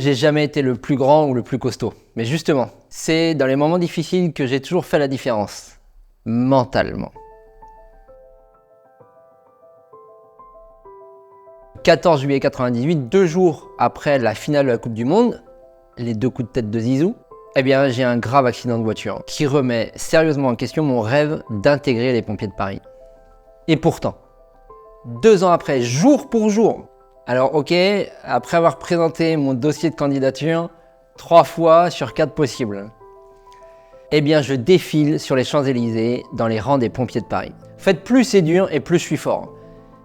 J'ai jamais été le plus grand ou le plus costaud. Mais justement, c'est dans les moments difficiles que j'ai toujours fait la différence. Mentalement. 14 juillet 98, 2 jours après la finale de la Coupe du Monde, les 2 coups de tête de Zizou, eh bien j'ai un grave accident de voiture qui remet sérieusement en question mon rêve d'intégrer les pompiers de Paris. Et pourtant, 2 ans après, jour pour jour, alors ok, après avoir présenté mon dossier de candidature 3 fois sur 4 possibles, eh bien je défile sur les Champs-Élysées dans les rangs des pompiers de Paris. En fait, plus c'est dur et plus je suis fort.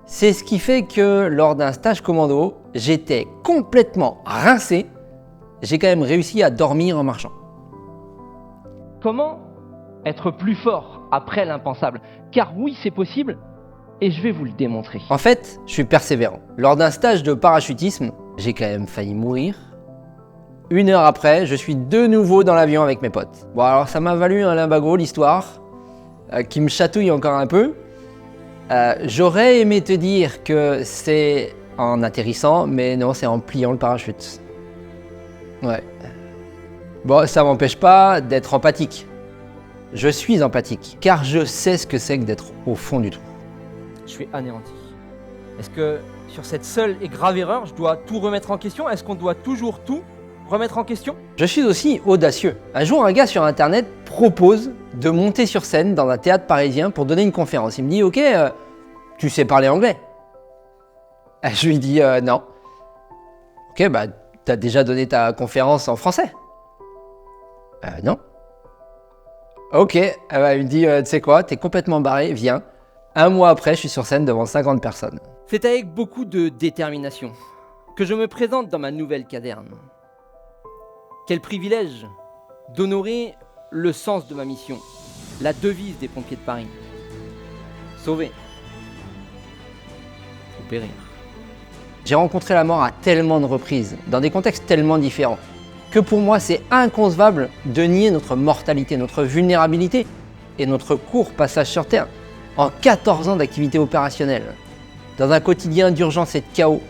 C'est ce qui fait que lors d'un stage commando, j'étais complètement rincé. J'ai quand même réussi à dormir en marchant. Comment être plus fort après l'impensable? Car oui, c'est possible, et je vais vous le démontrer. En fait, je suis persévérant. Lors d'un stage de parachutisme, j'ai quand même failli mourir. 1 heure après, je suis de nouveau dans l'avion avec mes potes. Bon, alors ça m'a valu un limbago, l'histoire, qui me chatouille encore un peu. J'aurais aimé te dire que c'est en atterrissant, mais non, c'est en pliant le parachute. Ouais. Bon, ça m'empêche pas d'être empathique. Je suis empathique, car je sais ce que c'est que d'être au fond du trou. Je suis anéanti. Est-ce que sur cette seule et grave erreur, je dois tout remettre en question? Est-ce qu'on doit toujours tout remettre en question? Je suis aussi audacieux. Un jour, un gars sur internet propose de monter sur scène dans un théâtre parisien pour donner une conférence. Il me dit, ok, tu sais parler anglais? Je lui dis, non. Ok, bah, t'as déjà donné ta conférence en français? Non. Ok, il me dit, tu sais quoi, t'es complètement barré, viens. 1 mois après, je suis sur scène devant 50 personnes. C'est avec beaucoup de détermination que je me présente dans ma nouvelle caserne. Quel privilège d'honorer le sens de ma mission, la devise des pompiers de Paris. Sauver ou périr. J'ai rencontré la mort à tellement de reprises, dans des contextes tellement différents, que pour moi c'est inconcevable de nier notre mortalité, notre vulnérabilité et notre court passage sur Terre en 14 ans d'activité opérationnelle. Dans un quotidien d'urgence et de chaos,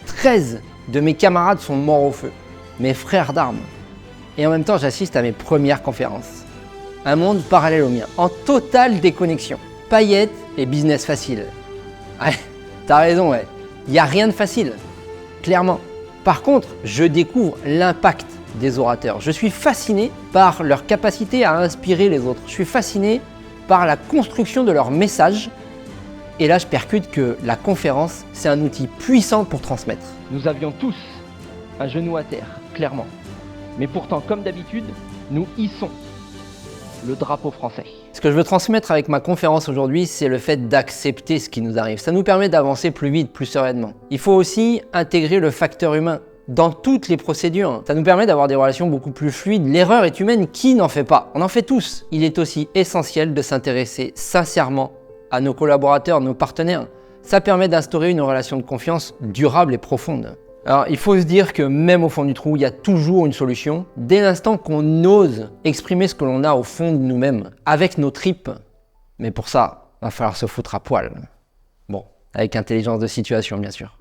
13 de mes camarades sont morts au feu, mes frères d'armes. Et en même temps, j'assiste à mes premières conférences. Un monde parallèle au mien, en totale déconnexion. Paillettes et business facile. Ouais, t'as raison, ouais. Il n'y a rien de facile, clairement. Par contre, je découvre l'impact des orateurs. Je suis fasciné par leur capacité à inspirer les autres. Je suis fasciné par la construction de leur message. Et là, je percute que la conférence, c'est un outil puissant pour transmettre. Nous avions tous un genou à terre, clairement. Mais pourtant, comme d'habitude, nous hissons le drapeau français. Ce que je veux transmettre avec ma conférence aujourd'hui, c'est le fait d'accepter ce qui nous arrive. Ça nous permet d'avancer plus vite, plus sereinement. Il faut aussi intégrer le facteur humain dans toutes les procédures. Ça nous permet d'avoir des relations beaucoup plus fluides. L'erreur est humaine, qui n'en fait pas? On en fait tous. Il est aussi essentiel de s'intéresser sincèrement à nos collaborateurs, nos partenaires. Ça permet d'instaurer une relation de confiance durable et profonde. Alors, il faut se dire que même au fond du trou, il y a toujours une solution. Dès l'instant qu'on ose exprimer ce que l'on a au fond de nous-mêmes, avec nos tripes. Mais pour ça, il va falloir se foutre à poil. Bon, avec intelligence de situation, bien sûr.